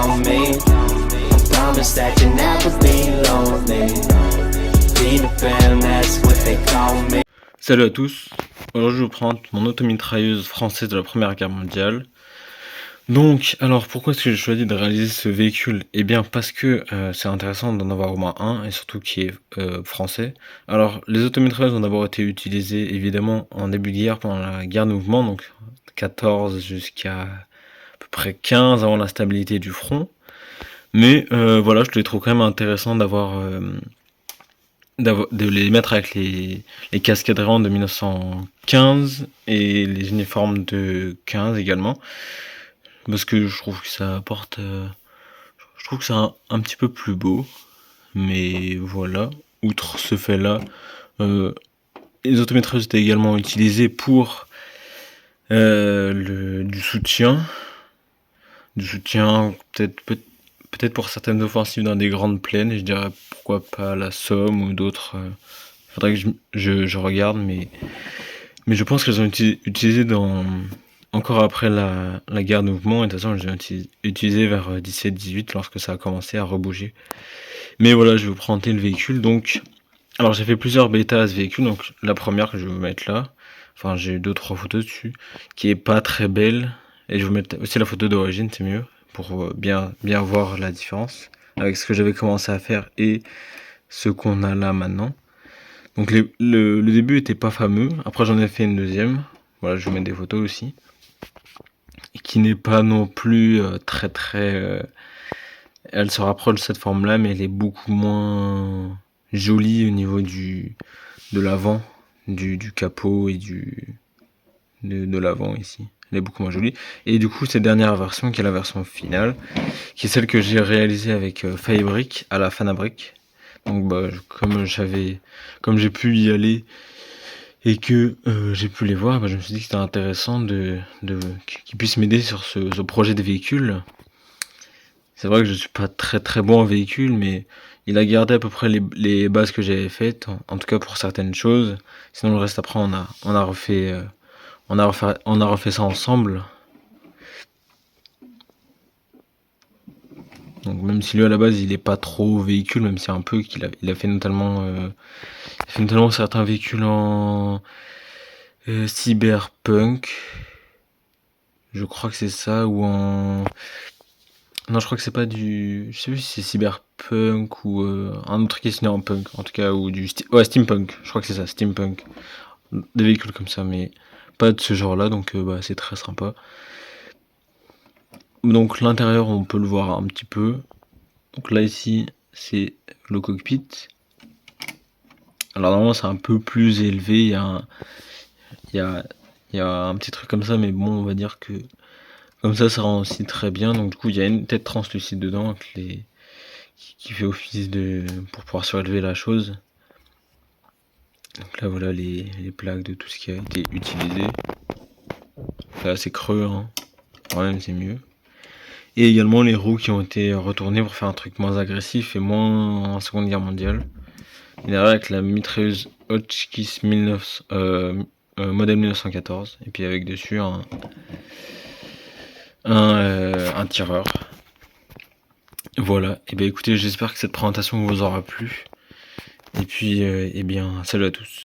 on me. Promise that you never be lonely. Be the fan, that's what they call me. Salut à tous, aujourd'hui je vous présente mon automitrailleuse française de la Première Guerre mondiale. Donc, alors pourquoi est-ce que j'ai choisi de réaliser ce véhicule? Eh bien parce que c'est intéressant d'en avoir au moins un, et surtout qui est français. Alors, les automitrailleuses ont d'abord été utilisées évidemment en début de guerre pendant la guerre de mouvement, donc 14 jusqu'à à peu près 15 avant la stabilité du front. Mais voilà, je les trouve quand même intéressant de les mettre avec les cascadérants de 1915 et les uniformes de 15 également, parce que je trouve que ça apporte, je trouve que c'est un petit peu plus beau. Mais voilà, outre ce fait-là, les autométrages étaient également utilisés pour du soutien, peut-être pour certaines offensives dans des grandes plaines, et je dirais pourquoi pas la Somme ou d'autres. Faudrait que je regarde, mais je pense qu'elles ont été utilisées encore après la guerre de mouvement, et de toute façon elles ont été utilisées vers 17-18 lorsque ça a commencé à rebouger. Mais voilà, je vais vous présenter le véhicule. Donc, alors j'ai fait plusieurs bêtas à ce véhicule, donc la première que je vais vous mettre là, enfin j'ai 2-3 photos dessus, qui est pas très belle, et je vais vous mettre aussi la photo d'origine, c'est mieux, pour bien voir la différence avec ce que j'avais commencé à faire et ce qu'on a là maintenant. Donc le début était pas fameux, après j'en ai fait une deuxième, voilà, je vais vous mettre des photos aussi, qui n'est pas non plus elle se rapproche de cette forme là, mais elle est beaucoup moins jolie au niveau de l'avant, du capot et de l'avant ici. Elle est beaucoup moins jolie. Et du coup, cette dernière version, qui est la version finale, qui est celle que j'ai réalisée avec Firebrick à la Fanabrick. Donc bah, comme j'ai pu y aller et que j'ai pu les voir, bah, je me suis dit que c'était intéressant qu'ils puissent m'aider sur ce projet de véhicule. C'est vrai que je suis pas très bon en véhicule, mais il a gardé à peu près les bases que j'avais faites, en tout cas pour certaines choses. Sinon le reste après on a refait ça ensemble. Donc même si lui à la base il est pas trop véhicule, même si un peu il a fait notamment certains véhicules en cyberpunk. Je crois que c'est ça, ou en... Non, je crois que c'est pas du... Je sais plus si c'est cyberpunk ou un autre qui est signé en punk, en tout cas, ou ouais, steampunk. Je crois que c'est ça, steampunk. Des véhicules comme ça, mais pas de ce genre-là, donc bah, c'est très sympa. Donc l'intérieur, on peut le voir un petit peu. Donc là, ici, c'est le cockpit. Alors normalement, c'est un peu plus élevé. Il y a un petit truc comme ça, mais bon, on va dire que comme ça rend aussi très bien. Donc du coup, il y a une tête translucide dedans qui fait office pour pouvoir surélever la chose. Donc là, voilà les plaques de tout ce qui a été utilisé. Là, c'est creux, hein. Quand même, c'est mieux. Et également les roues qui ont été retournées pour faire un truc moins agressif et moins en Seconde Guerre mondiale. Il est avec la mitrailleuse Hotchkiss modèle 1914, et puis avec dessus un tireur. Voilà, et bien écoutez, j'espère que cette présentation vous aura plu. Et puis, eh bien, salut à tous.